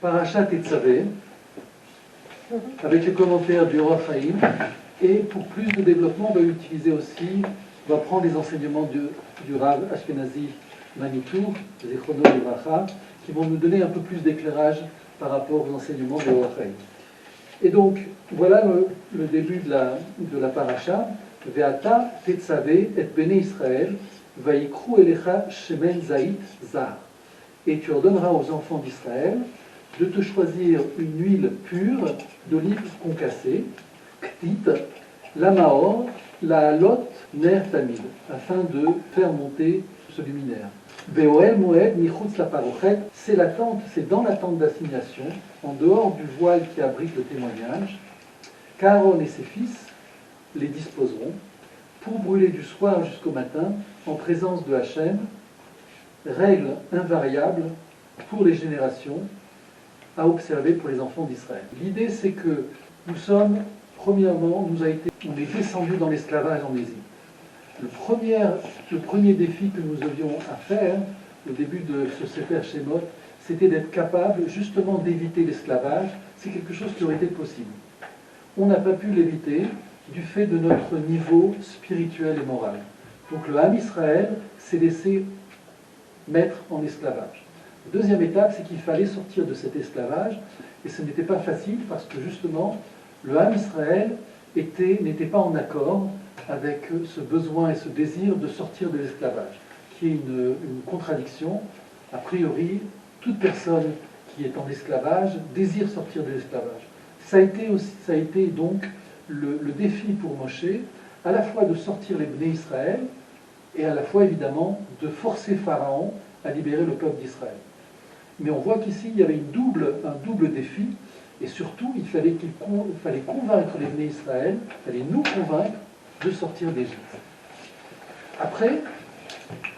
Parashat Tetzavé, avec les commentaires du Or HaChaim, et pour plus de développement, on va utiliser aussi, on va prendre les enseignements du Rav Ashkenazi Manitou, Zichrono Livracha, qui vont nous donner un peu plus d'éclairage par rapport aux enseignements du Or HaChaim. Et donc, voilà le début de la paracha. Ve'ata Tetzavé et Bene Israël, Vaikru Elecha Shemen Zaït Zar. Et tu ordonneras aux enfants d'Israël de te choisir une huile pure d'olive concassée, ktit, la maor, la halot, ner tamid, afin de faire monter ce luminaire. Beoel moed michutz la parochet, c'est dans la tente d'assignation, en dehors du voile qui abrite le témoignage, qu'Aaron et ses fils les disposeront pour brûler du soir jusqu'au matin en présence de Hachem, règle invariable pour les générations à observer pour les enfants d'Israël. L'idée, c'est que nous sommes, premièrement, on est descendus dans l'esclavage en Égypte. Le premier défi que nous avions à faire, au début de ce Sefer Shemot, c'était d'être capable justement d'éviter l'esclavage. C'est quelque chose qui aurait été possible. On n'a pas pu l'éviter du fait de notre niveau spirituel et moral. Donc le Ham Israël s'est laissé mettre en esclavage. La deuxième étape, c'est qu'il fallait sortir de cet esclavage, et ce n'était pas facile parce que justement, le Ham Israël n'était pas en accord avec ce besoin et ce désir de sortir de l'esclavage, qui est une contradiction. A priori, toute personne qui est en esclavage désire sortir de l'esclavage. Ça a été donc le défi pour Moshe, à la fois de sortir les Bnei Israël, et à la fois évidemment de forcer Pharaon à libérer le peuple d'Israël. Mais on voit qu'ici, il y avait un double défi, et surtout, il fallait convaincre les Bnei Israël, il fallait nous convaincre de sortir d'Égypte. Après,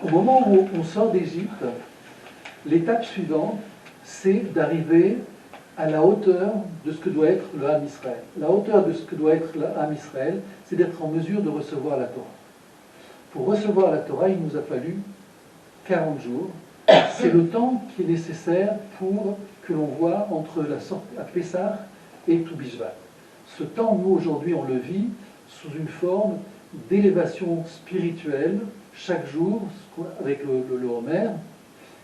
au moment où on sort d'Égypte, l'étape suivante, c'est d'arriver à la hauteur de ce que doit être le Ham Israël. La hauteur de ce que doit être le Ham Israël, c'est d'être en mesure de recevoir la Torah. Pour recevoir la Torah, il nous a fallu 40 jours. C'est le temps qui est nécessaire pour que l'on voit entre la sortie à Pessah et Tou Bishvat. Ce temps, nous, aujourd'hui, on le vit sous une forme d'élévation spirituelle, chaque jour, avec le Homer.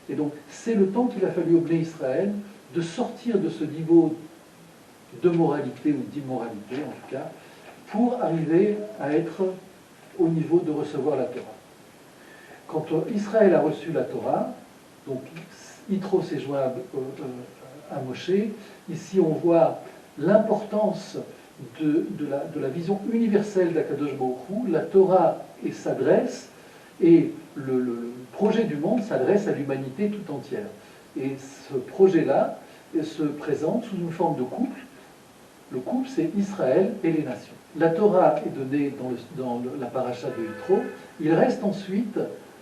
Et donc, c'est le temps qu'il a fallu au Bnei Israël de sortir de ce niveau de moralité ou d'immoralité, en tout cas, pour arriver à être au niveau de recevoir la Torah. Quand Israël a reçu la Torah, donc Yitro s'est joint à Moshe, ici on voit l'importance de la vision universelle d'Akadosh Baruch Hu. La Torah s'adresse, et le projet du monde s'adresse à l'humanité tout entière. Et ce projet-là se présente sous une forme de couple. Le couple, c'est Israël et les nations. La Torah est donnée dans la paracha de Yitro. Il reste ensuite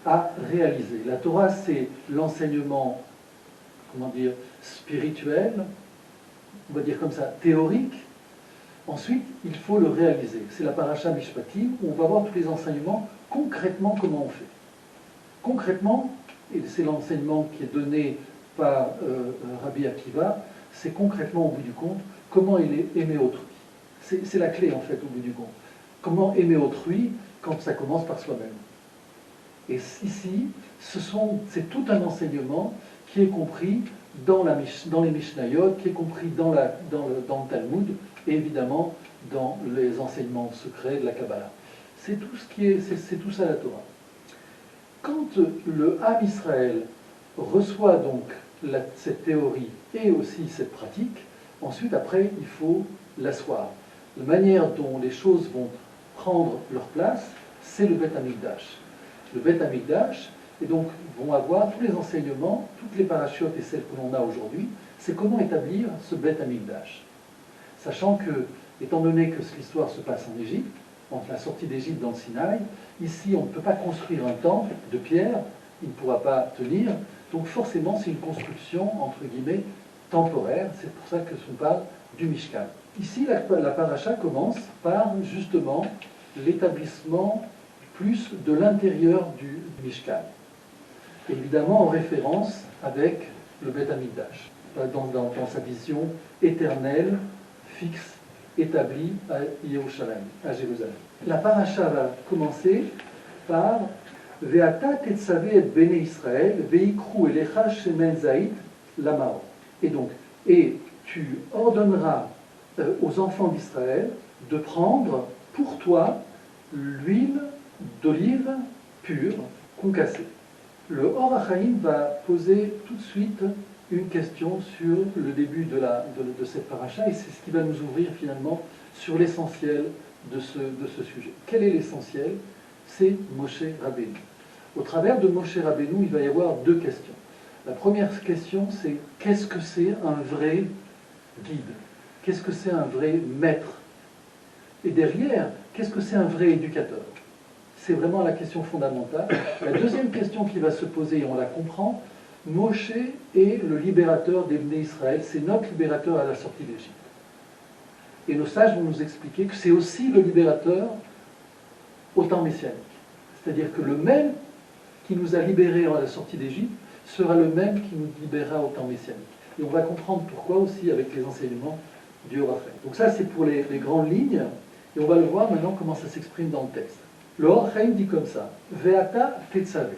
à réaliser. La Torah, c'est l'enseignement, spirituel, on va dire comme ça, théorique. Ensuite, il faut le réaliser. C'est la paracha Mishpatim, où on va voir tous les enseignements, concrètement comment on fait. Concrètement, et c'est l'enseignement qui est donné par Rabbi Akiva, c'est concrètement, au bout du compte, comment aimer autrui. C'est la clé, en fait, au bout du compte. Comment aimer autrui quand ça commence par soi-même. Et ici, c'est tout un enseignement qui est compris dans les Mishnayot, qui est compris dans le Talmud, et évidemment dans les enseignements secrets de la Kabbalah. C'est tout ça la Torah. Quand le Ham Israël reçoit donc cette théorie et aussi cette pratique, ensuite, après, il faut l'asseoir. La manière dont les choses vont prendre leur place, c'est le Beth Amikdash. Le Beth Amikdash, et donc vont avoir tous les enseignements, toutes les parachutes et celles que l'on a aujourd'hui, c'est comment établir ce Beth Amikdash. Sachant que étant donné que l'histoire se passe en Égypte, entre la sortie d'Égypte dans le Sinaï, ici on ne peut pas construire un temple de pierre, il ne pourra pas tenir, donc forcément c'est une construction, entre guillemets, temporaire, c'est pour ça que on parle du Mishkan. Ici, la paracha commence par justement l'établissement plus de l'intérieur du Mishkan, évidemment en référence avec le Beth Amikdash, dans sa vision éternelle, fixe, établie à Yerushalayim, à Jérusalem. La paracha va commencer par Ve'ata tetzave et bnei Israël ve'ikru elecha shemen zait lamao. Et donc, et tu ordonneras aux enfants d'Israël de prendre pour toi l'huile d'olive pure concassée. Le Or HaChaim va poser tout de suite une question sur le début de cette paracha, et c'est ce qui va nous ouvrir finalement sur l'essentiel de ce sujet. Quel est l'essentiel? C'est Moshe Rabbeinu. Au travers de Moshe Rabbeinu, il va y avoir deux questions. La première question, c'est qu'est-ce que c'est un vrai guide? Qu'est-ce que c'est un vrai maître? Et derrière, qu'est-ce que c'est un vrai éducateur? C'est vraiment la question fondamentale. La deuxième question qui va se poser, et on la comprend, Moshe est le libérateur des Bnei Israël, c'est notre libérateur à la sortie d'Égypte. Et nos sages vont nous expliquer que c'est aussi le libérateur au temps messianique. C'est-à-dire que le même qui nous a libérés à la sortie d'Égypte sera le même qui nous libérera au temps messianique. Et on va comprendre pourquoi aussi avec les enseignements du Or HaChaim. Donc ça, c'est pour les grandes lignes, et on va le voir maintenant comment ça s'exprime dans le texte. Le Or HaChaim dit comme ça, Ve'ata tetzave.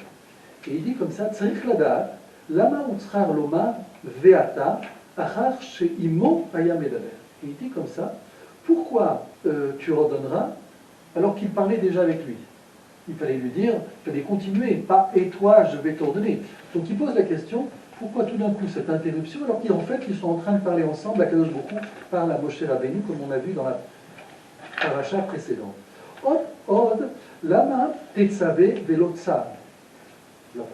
Et il dit comme ça, Tzarich ladat, lama utzchar lomar ve'ata, achar she'imo hayam medaber. Et il dit comme ça, pourquoi tu ordonneras alors qu'il parlait déjà avec lui? Il fallait lui dire, il fallait continuer, pas et toi je vais t'ordonner. Donc il pose la question, pourquoi tout d'un coup cette interruption alors qu'en fait ils sont en train de parler ensemble, Akadosh Baruch Hu parle à Moshe Rabbeinu comme on a vu dans la paracha précédente. Od, lama tetzave velo tsar. La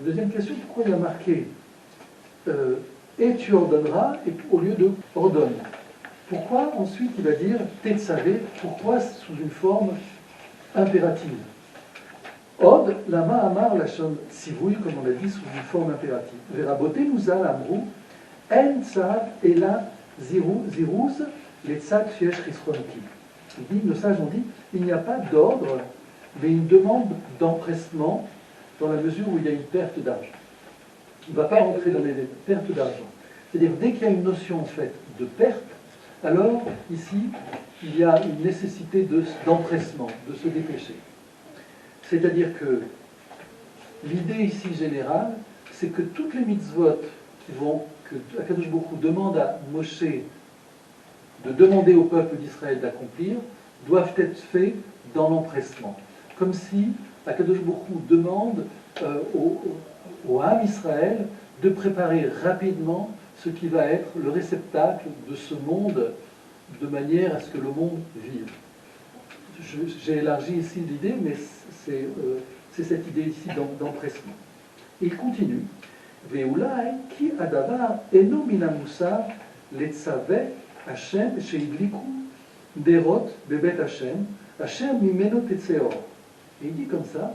deuxième question, pourquoi il a marqué et tu ordonneras et au lieu de ordonne? Pourquoi ensuite il va dire tetzave? Pourquoi sous une forme impérative? Od, lama amar lachon tzivouy, comme on l'a dit, sous une forme impérative. Veraboté nous a l'amrou, en tzav ela ziruz, les tzav fiesh risronki. Il dit, nos sages ont dit, il n'y a pas d'ordre, mais une demande d'empressement dans la mesure où il y a une perte d'argent. Il ne va pas rentrer dans les pertes d'argent. C'est-à-dire, dès qu'il y a une notion en fait de perte, alors ici, il y a une nécessité d'empressement, de se dépêcher. C'est-à-dire que l'idée ici générale, c'est que toutes les mitzvot que Akadosh Baruch Hu demande à Moshe de demander au peuple d'Israël d'accomplir, doivent être faits dans l'empressement. Comme si Akadosh Baruch Hu demande au Ham Israël de préparer rapidement ce qui va être le réceptacle de ce monde de manière à ce que le monde vive. J'ai élargi ici l'idée, mais c'est cette idée ici d'empressement. Et il continue. Ve'ulai ki adavar eno min hamusar letzaveh Hashem sheidliku derot bebet Hashem Hashem mimeno tetzeor. Et il dit comme ça.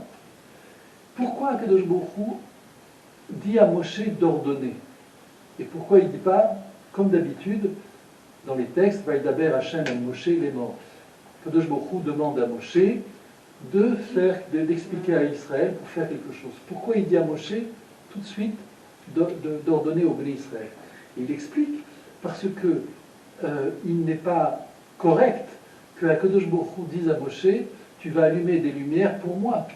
Pourquoi Akadosh Baruch Hu dit à Moshe d'ordonner? Et pourquoi il ne dit pas, comme d'habitude, dans les textes, Vaïdaber Hashem et Moshe, il est mort. Akadosh Baruch Hu demande à Moshe d'expliquer à Israël pour faire quelque chose. Pourquoi il dit à Moshe tout de suite d'ordonner au Bnei Israël? Il explique parce que il n'est pas correct que Akadosh Baruch Hu dise à Moshe, tu vas allumer des lumières pour moi.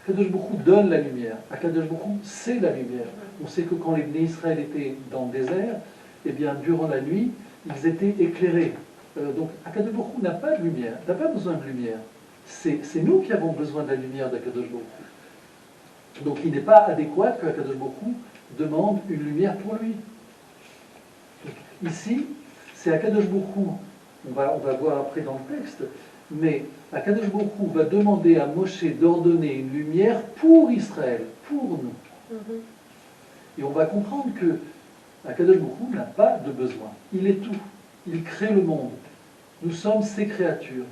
Akadosh Baruch Hu donne la lumière. Akadosh Baruch Hu c'est la lumière. On sait que quand les Bnei Israël étaient dans le désert, eh bien durant la nuit, ils étaient éclairés. Donc Akadosh Baruch Hu n'a pas de lumière, n'a pas besoin de lumière. C'est nous qui avons besoin de la lumière d'Akadosh Baruch Hu. Donc il n'est pas adéquat que Akadosh Baruch Hu demande une lumière pour lui. Donc, ici, c'est Akadosh Baruch Hu, on va voir après dans le texte, mais Akadosh Baruch Hu va demander à Moshe d'ordonner une lumière pour Israël, pour nous. Et on va comprendre que Akadosh Baruch Hu n'a pas de besoin. Il est tout. Il crée le monde. Nous sommes ses créatures.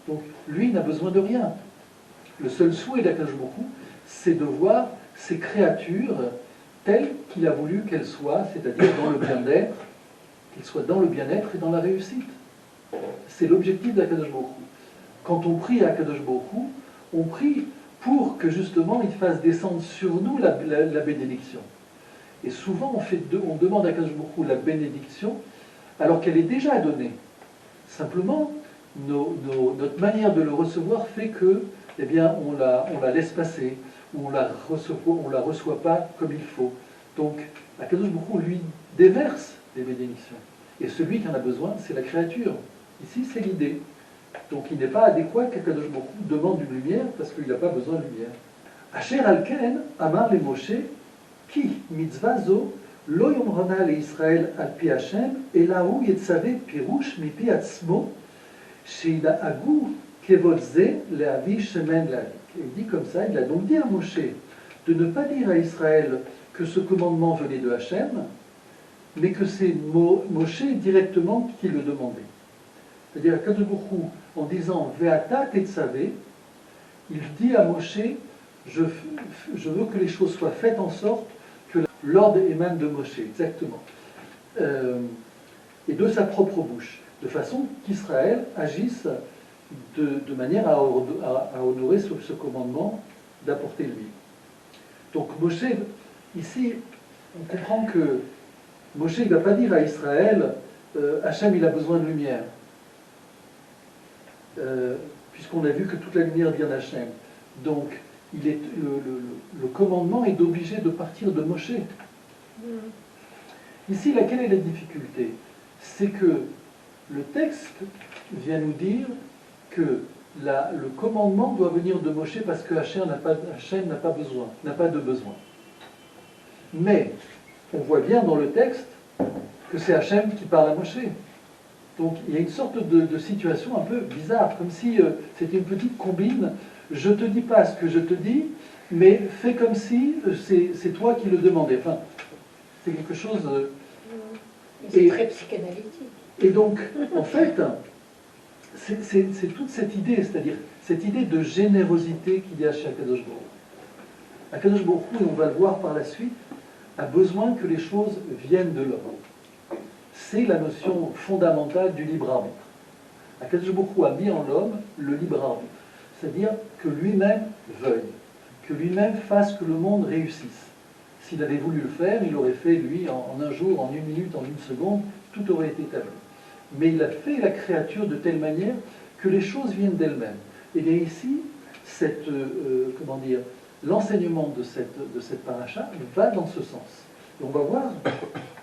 Donc lui n'a besoin de rien. Le seul souhait d'Akadosh Baruch Hu, c'est de voir ces créatures telles qu'il a voulu qu'elles soient, c'est-à-dire dans le bien-être, qu'elles soient dans le bien-être et dans la réussite. C'est l'objectif d'Akadosh Baruch Hu. Quand on prie à Akadosh Baruch Hu, on prie pour que justement il fasse descendre sur nous la bénédiction. Et souvent on demande à Akadosh Baruch Hu la bénédiction alors qu'elle est déjà donnée. Simplement, notre manière de le recevoir fait que, eh bien, on la laisse passer, ou on la reçoit pas comme il faut. Donc, Akadosh Baruch Hu, lui, déverse les bénédictions. Et celui qui en a besoin, c'est la créature. Ici, c'est l'idée. Donc, il n'est pas adéquat qu'Akadosh Baruch Hu demande une lumière, parce qu'il n'a pas besoin de lumière. Asher al-Ken, Amar le Moshe, Ki mitzvah zo, lo yomrana le Israël al pi Hashem, elaou yetzave pirush mi pi atzmo, sheida'agu kevod ze le'avi shemen la'ik. Il dit comme ça, il a donc dit à Moshe de ne pas dire à Israël que ce commandement venait de Hachem, mais que c'est Moshe directement qui le demandait. C'est-à-dire, à Kadosh Baruch Hu, en disant Ve'ata tetzave, il dit à Moshe, je veux que les choses soient faites en sorte que l'ordre émane de Moshe, exactement. Et de sa propre bouche, de façon qu'Israël agisse de manière à honorer ce commandement d'apporter l'huile. Donc Moshe, ici, on comprend que Moshe ne va pas dire à Israël Hachem il a besoin de lumière, puisqu'on a vu que toute la lumière vient d'Hachem. Donc le commandement est obligé de partir de Moshe. Ici, quelle est la difficulté? C'est que le texte vient nous dire que le commandement doit venir de Moshe parce que Hachem n'a pas de besoin. Mais on voit bien dans le texte que c'est Hachem qui parle à Moshe. Donc il y a une sorte de situation un peu bizarre, comme si c'était une petite combine. Je ne te dis pas ce que je te dis, mais fais comme si c'est toi qui le demandais. Enfin, c'est quelque chose... c'est très psychanalytique. Et donc, en fait, c'est toute cette idée, c'est-à-dire cette idée de générosité qu'il y a chez Akadosh Baruch Hu. Akadosh Baruch Hu, et on va le voir par la suite, a besoin que les choses viennent de l'homme. C'est la notion fondamentale du libre arbitre. Akadosh Baruch Hu a mis en l'homme le libre arbitre, c'est-à-dire que lui-même veuille, que lui-même fasse que le monde réussisse. S'il avait voulu le faire, il l'aurait fait, lui, en un jour, en une minute, en une seconde, tout aurait été établi. Mais il a fait la créature de telle manière que les choses viennent d'elles-mêmes. Et bien ici, l'enseignement de cette paracha va dans ce sens. Et on va voir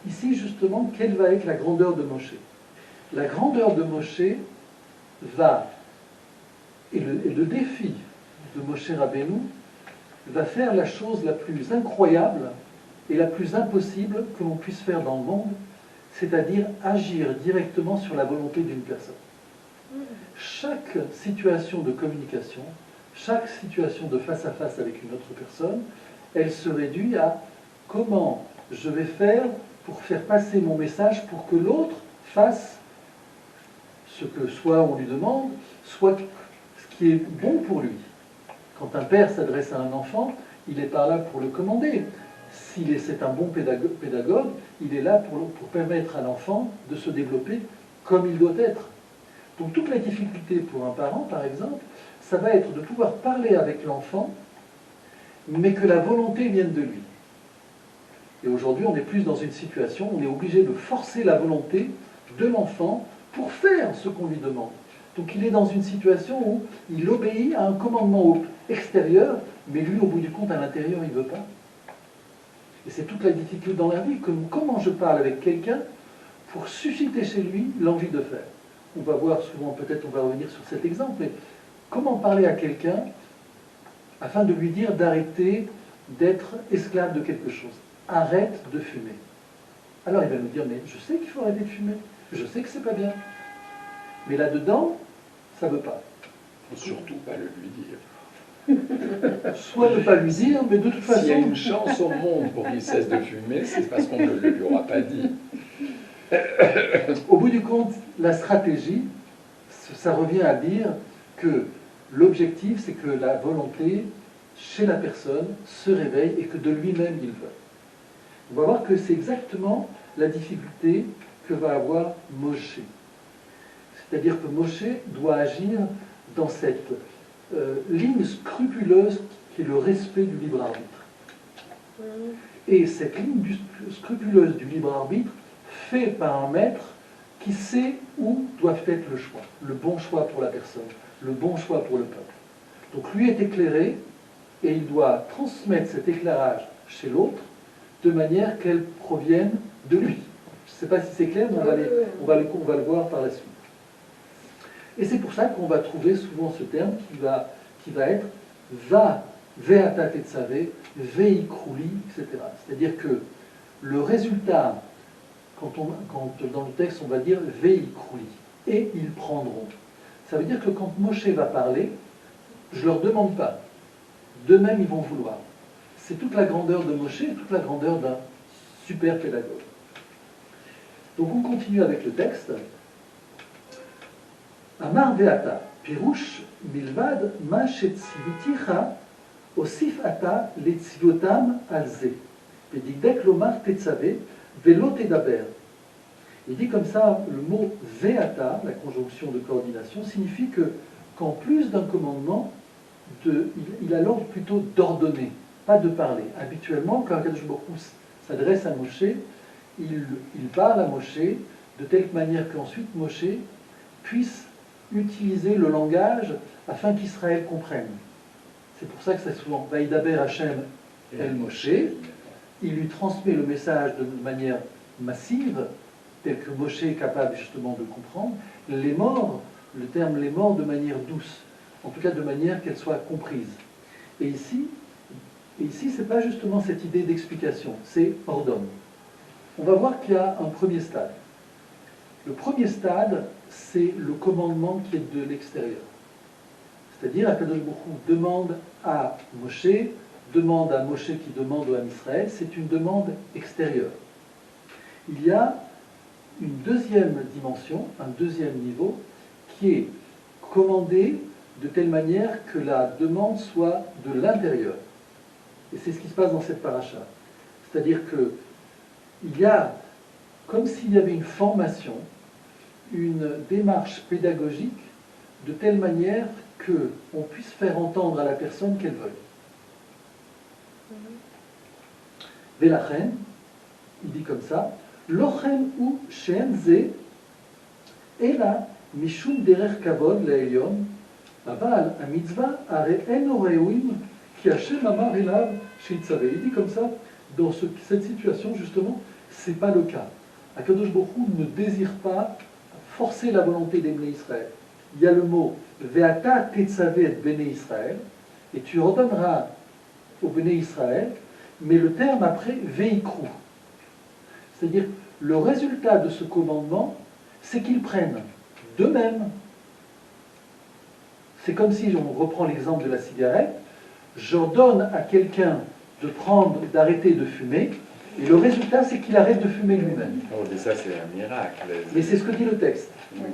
ici justement quelle va être la grandeur de Moshe. La grandeur de Moshe va, et le défi de Moshe Rabbeinu va faire la chose la plus incroyable et la plus impossible que l'on puisse faire dans le monde, c'est-à-dire agir directement sur la volonté d'une personne. Chaque situation de communication, chaque situation de face à face avec une autre personne, elle se réduit à comment je vais faire pour faire passer mon message pour que l'autre fasse ce que soit on lui demande, soit ce qui est bon pour lui. Quand un père s'adresse à un enfant, il est pas là pour le commander. C'est un bon pédagogue, il est là pour permettre à l'enfant de se développer comme il doit être. Donc toute la difficulté pour un parent, par exemple, ça va être de pouvoir parler avec l'enfant, mais que la volonté vienne de lui. Et aujourd'hui, on est plus dans une situation où on est obligé de forcer la volonté de l'enfant pour faire ce qu'on lui demande. Donc il est dans une situation où il obéit à un commandement extérieur, mais lui, au bout du compte, à l'intérieur, il ne veut pas. Et c'est toute la difficulté dans la vie, comment je parle avec quelqu'un pour susciter chez lui l'envie de faire. On va voir souvent, peut-être on va revenir sur cet exemple, mais comment parler à quelqu'un afin de lui dire d'arrêter d'être esclave de quelque chose. Arrête de fumer. Alors il va nous dire, mais je sais qu'il faut arrêter de fumer, je sais que c'est pas bien. Mais là-dedans, ça ne veut pas. Faut surtout pas le lui dire. Soit ne pas lui dire, mais de toute façon... S'il y a une chance au monde pour qu'il cesse de fumer, c'est parce qu'on ne le lui aura pas dit. Au bout du compte, la stratégie, ça revient à dire que l'objectif, c'est que la volonté chez la personne se réveille et que de lui-même il veut. On va voir que c'est exactement la difficulté que va avoir Moshe. C'est-à-dire que Moshe doit agir dans cette ligne scrupuleuse qui est le respect du libre arbitre. Et cette ligne scrupuleuse du libre arbitre fait par un maître qui sait où doit être le choix, le bon choix pour la personne, le bon choix pour le peuple. Donc lui est éclairé et il doit transmettre cet éclairage chez l'autre de manière qu'elle provienne de lui. Je ne sais pas si c'est clair, mais on va le voir par la suite. Et c'est pour ça qu'on va trouver souvent ce terme qui va être va, veata tetzave, veikrouli, etc. C'est-à-dire que le résultat, quand dans le texte on va dire veikrouli, et ils prendront. Ça veut dire que quand Moshe va parler, je ne leur demande pas. D'eux-mêmes, ils vont vouloir. C'est toute la grandeur de Moshe, toute la grandeur d'un super pédagogue. Donc on continue avec le texte. Amar veata, pirouche milvad ma shetziviticha osif ata letzivotam alze. Vedigdek lomar tetzave velo tedaber. Il dit comme ça, le mot veata, la conjonction de coordination, signifie que qu'en plus d'un commandement, il a l'ordre plutôt d'ordonner, pas de parler. Habituellement, quand Akadosh Baruch Hu s'adresse à Moshe, il parle à Moshe de telle manière qu'ensuite Moshe puisse utiliser le langage afin qu'Israël comprenne. C'est pour ça que c'est souvent Vaïdaber Hachem El Moshe. Il lui transmet le message de manière massive, tel que Moshe est capable justement de comprendre. Les morts, le terme les morts de manière douce, en tout cas de manière qu'elle soit comprise. Et ici ce n'est pas justement cette idée d'explication, c'est ordonne. On va voir qu'il y a un premier stade. Le premier stade, c'est le commandement qui est de l'extérieur. C'est-à-dire, Akadosh Baruch Hu demande à Moshe qui demande au Ham Israël, c'est une demande extérieure. Il y a une deuxième dimension, un deuxième niveau, qui est commandé de telle manière que la demande soit de l'intérieur. Et c'est ce qui se passe dans cette paracha. C'est-à-dire qu'il y a, comme s'il y avait une formation, une démarche pédagogique, de telle manière qu'on puisse faire entendre à la personne qu'elle veuille. Velachen, il dit comme ça, Lochem ou shen ze, ela mishum derer kavod le'elyon, aval a mitzvah are eno reuim ki Hashem amar elav shitzave. Il dit comme ça, dans cette situation justement, c'est pas le cas. Akadosh Baruch Hu ne désire pas forcer la volonté des Bnei Israël. Il y a le mot veata tetzave et Bnei Israël, et tu ordonneras aux Bnei Israël, mais le terme après veikru. C'est-à-dire, le résultat de ce commandement, c'est qu'ils prennent d'eux-mêmes. C'est comme si, on reprend l'exemple de la cigarette, j'ordonne à quelqu'un d'arrêter de fumer, et le résultat, c'est qu'il arrête de fumer lui-même. Oh, mais ça, c'est un miracle. Mais c'est ce que dit le texte. Oui.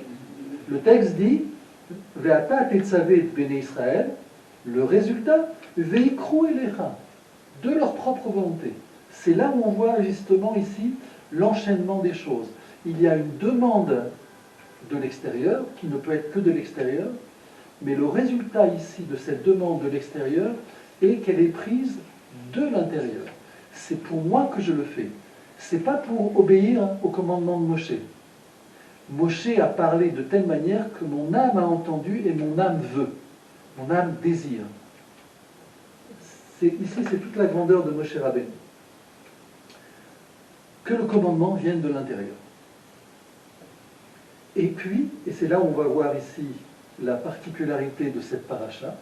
Le texte dit Ve'ata tetzavet bnei Israël, le résultat, veikru elecha, de leur propre volonté. C'est là où on voit justement ici l'enchaînement des choses. Il y a une demande de l'extérieur, qui ne peut être que de l'extérieur, mais le résultat ici de cette demande de l'extérieur est qu'elle est prise de l'intérieur. C'est pour moi que je le fais. C'est pas pour obéir au commandement de Moshe. Moshe a parlé de telle manière que mon âme a entendu et mon âme veut. Mon âme désire. Ici, c'est toute la grandeur de Moshe Rabbeinu. Que le commandement vienne de l'intérieur. Et puis, et c'est là où on va voir ici la particularité de cette paracha,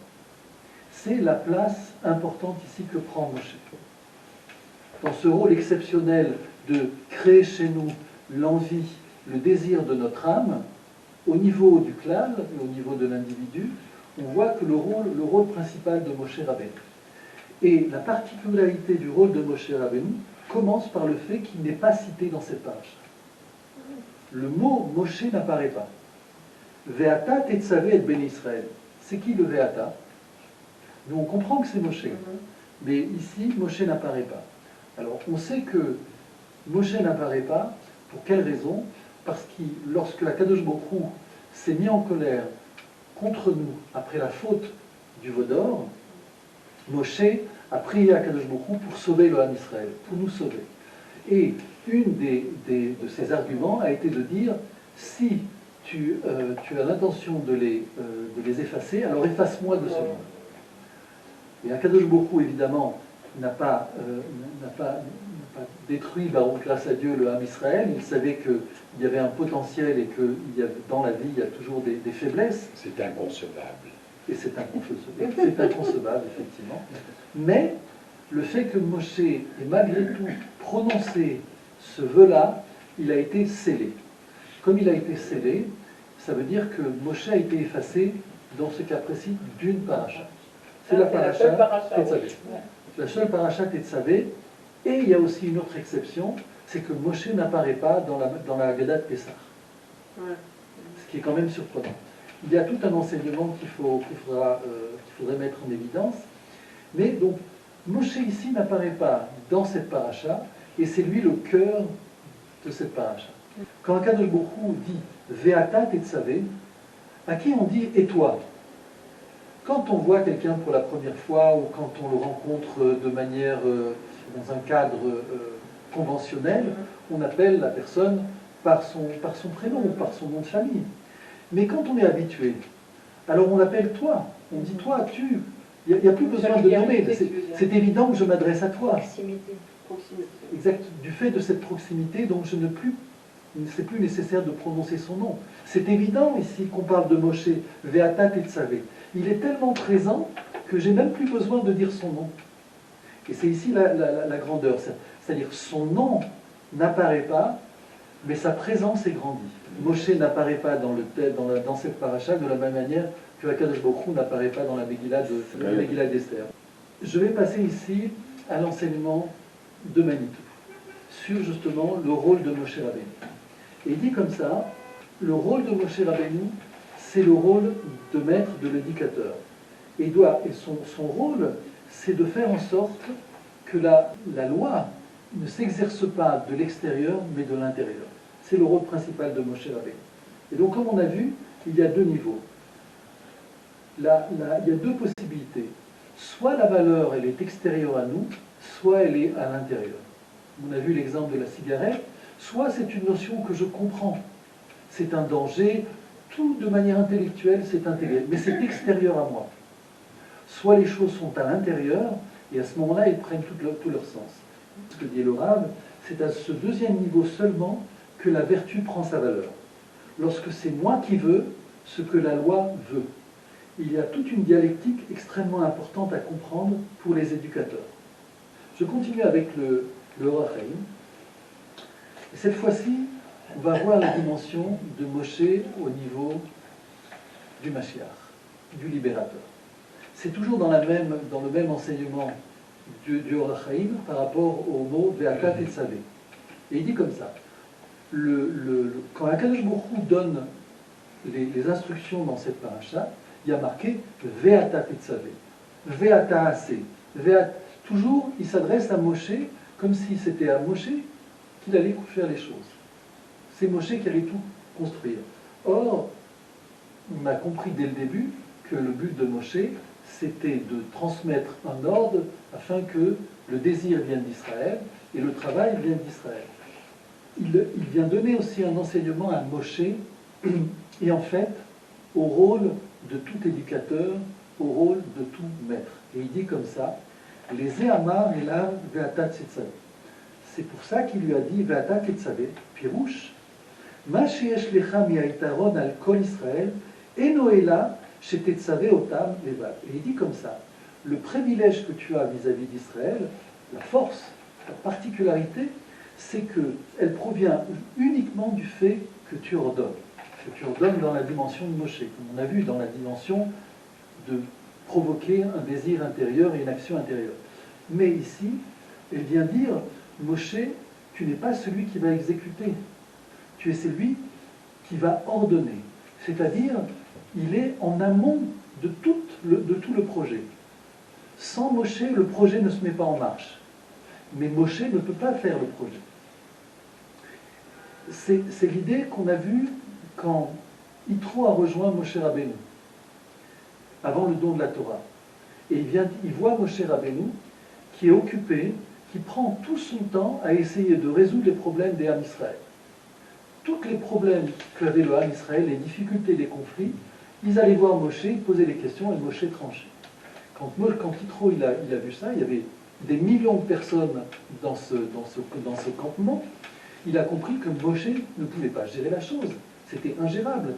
c'est la place importante ici que prend Moshe. Dans ce rôle exceptionnel de créer chez nous l'envie, le désir de notre âme, au niveau du clan et au niveau de l'individu, on voit que le rôle principal de Moshe Rabbeinu. Et la particularité du rôle de Moshe Rabbeinu commence par le fait qu'il n'est pas cité dans cette paracha. Le mot Moshe n'apparaît pas. Ve'ata tetzavé et ben Israël. C'est qui le Ve'ata? Nous, on comprend que c'est Moshe. Mais ici, Moshe n'apparaît pas. Alors, on sait que Moshe n'apparaît pas. Pour quelle raison? Parce que lorsque la Kadosh Baruch Hu s'est mis en colère contre nous après la faute du veau d'or, Moshe a prié à Kadosh Baruch Hu pour sauver le Ham Israël, pour nous sauver. Et une de ses arguments a été de dire, si tu as l'intention de les effacer, alors efface-moi de ce monde. Et Akadosh Baruch Hu, évidemment, n'a pas détruit, grâce à Dieu, le Ham Israël. Il savait qu'il y avait un potentiel et que dans la vie, il y a toujours des faiblesses. C'est inconcevable. Et c'est inconcevable. C'est inconcevable, effectivement. Mais le fait que Moshe ait malgré tout prononcé ce vœu-là, il a été scellé. Comme il a été scellé, ça veut dire que Moshe a été effacé, dans ce cas précis, d'une paracha. C'est la paracha Tetzavé. La seule paracha Tetzavé. Et il y a aussi une autre exception, c'est que Moshe n'apparaît pas dans la Haggadah de Pessah. Ce qui est quand même surprenant. Il y a tout un enseignement qu'il faudrait mettre en évidence. Mais donc, Moshe ici n'apparaît pas dans cette paracha, et c'est lui le cœur de cette paracha. Quand Akadosh Baruch Hu dit Ve'ata tetzavé, à qui on dit et toi? Quand on voit quelqu'un pour la première fois ou quand on le rencontre de manière dans un cadre conventionnel, on appelle la personne par son prénom ou par son nom de famille. Mais quand on est habitué, alors on l'appelle toi, on dit toi, tu. Il n'y a plus besoin de nommer. C'est évident que je m'adresse à toi. Proximité. Exact. Du fait de cette proximité, donc c'est plus nécessaire de prononcer son nom. C'est évident ici qu'on parle de Moshe, Ve'ata tetzavé. Il est tellement présent que j'ai même plus besoin de dire son nom. Et c'est ici la grandeur. C'est-à-dire son nom n'apparaît pas, mais sa présence est grandie. Moshe n'apparaît pas dans cette paracha de la même manière que Akadosh Baruch Hu n'apparaît pas dans la Megillah d'Esther. Je vais passer ici à l'enseignement de Manitou, sur justement le rôle de Moshe Rabbeinu. Et il dit comme ça, le rôle de Moshe Rabbeinu, c'est le rôle de maître, de l'éducateur. Et son rôle, c'est de faire en sorte que la loi ne s'exerce pas de l'extérieur, mais de l'intérieur. C'est le rôle principal de Moshe Rabbeinu. Et donc, comme on a vu, il y a deux niveaux. Il y a deux possibilités. Soit la valeur, elle est extérieure à nous, soit elle est à l'intérieur. On a vu l'exemple de la cigarette. Soit c'est une notion que je comprends. C'est un danger, tout de manière intellectuelle, c'est intégré. Mais c'est extérieur à moi. Soit les choses sont à l'intérieur, et à ce moment-là, elles prennent tout leur sens. Ce que dit le Rav, c'est à ce deuxième niveau seulement que la vertu prend sa valeur. Lorsque c'est moi qui veux ce que la loi veut. Il y a toute une dialectique extrêmement importante à comprendre pour les éducateurs. Je continue avec le Orach Chaim. Et cette fois-ci, on va voir la dimension de Moshe au niveau du Mashiach, du libérateur. C'est toujours dans le même enseignement du Orach Chaim par rapport au mot Ve'ata tetzavé. Et il dit comme ça, quand Akadosh Baruch Hu donne les instructions dans cette paracha, il y a marqué Ve'ata tetzavé, Ve'ata aseh. Toujours, il s'adresse à Moshe comme si c'était à Moshe qu'il allait faire les choses. C'est Moshe qui allait tout construire. Or, on a compris dès le début que le but de Moshe, c'était de transmettre un ordre afin que le désir vienne d'Israël et le travail vienne d'Israël. Il vient donner aussi un enseignement à Moshe et en fait au rôle de tout éducateur, au rôle de tout maître. Et il dit comme ça, les Zéhamar elav ve'ata tetzavé. C'est pour ça qu'il lui a dit ve'ata tetzavé, pirouche, ma sheyesh lecha mi'aytaron al kol Israël, eno ela shetetzavé otam levad. Et il dit comme ça, le privilège que tu as vis-à-vis d'Israël, la force, la particularité, c'est qu'elle provient uniquement du fait que tu ordonnes dans la dimension de Moshe, comme on a vu dans la dimension de provoquer un désir intérieur et une action intérieure. Mais ici, elle vient dire, Moshe, tu n'es pas celui qui va exécuter, tu es celui qui va ordonner. C'est-à-dire, il est en amont de tout le projet. Sans Moshe, le projet ne se met pas en marche. Mais Moshe ne peut pas faire le projet. C'est l'idée qu'on a vue quand Yitro a rejoint Moshe Rabbeinu, avant le don de la Torah. Et il voit Moshe Rabbeinu qui est occupé, qui prend tout son temps à essayer de résoudre les problèmes des Ham Israël. Tous les problèmes qu'avait le Ham Israël, les difficultés, les conflits, ils allaient voir Moshe, ils posaient des questions et Moshe tranchait. Quand Yitro il a vu ça, il y avait des millions de personnes dans ce campement, il a compris que Moshe ne pouvait pas gérer la chose. C'était ingérable.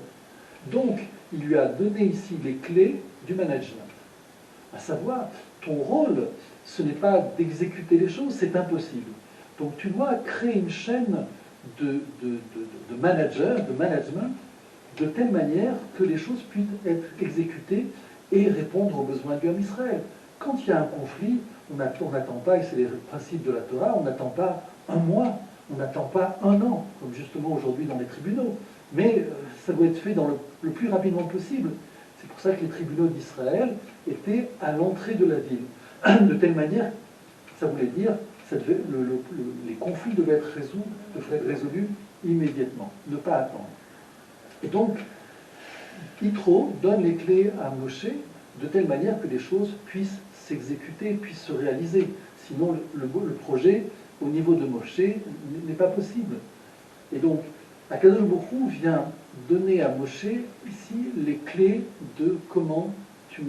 Donc, il lui a donné ici les clés du management. À savoir, ton rôle, ce n'est pas d'exécuter les choses, c'est impossible. Donc, tu dois créer une chaîne de management, de telle manière que les choses puissent être exécutées et répondre aux besoins du Ham Israël. Quand il y a un conflit, on n'attend pas, et c'est les principes de la Torah, on n'attend pas un mois, on n'attend pas un an, comme justement aujourd'hui dans les tribunaux. Mais ça doit être fait le plus rapidement possible. C'est pour ça que les tribunaux d'Israël étaient à l'entrée de la ville. De telle manière, ça voulait dire, les conflits devaient être résolus immédiatement, ne pas attendre. Et donc, Yitro donne les clés à Moshe de telle manière que les choses puissent s'exécuter, puissent se réaliser. Sinon, le projet, au niveau de Moshe, n'est pas possible. Et donc, Akadosh Baruch Hu vient donner à Moshe ici les clés de comment tu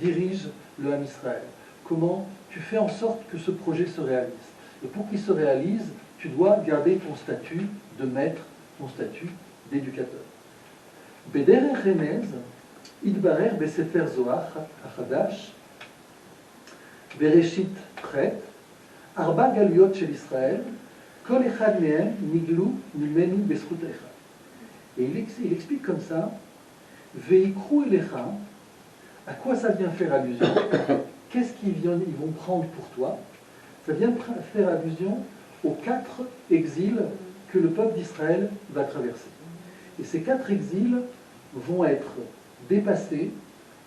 diriges le Ham Israël, comment tu fais en sorte que ce projet se réalise. Et pour qu'il se réalise, tu dois garder ton statut de maître, ton statut d'éducateur. Bederech Remez, Idbarer Besefer Zohar Achadash, Bereshit Pret, Arba Galiot Shel Israël, Kol Echad Mehem Niglu Mimenu Beskut Echad. Et il explique comme ça, Veikru Elecha, à quoi ça vient faire allusion? Qu'est-ce qu'ils vont prendre pour toi? Ça vient faire allusion aux 4 exils que le peuple d'Israël va traverser. Et ces 4 exils vont être dépassés,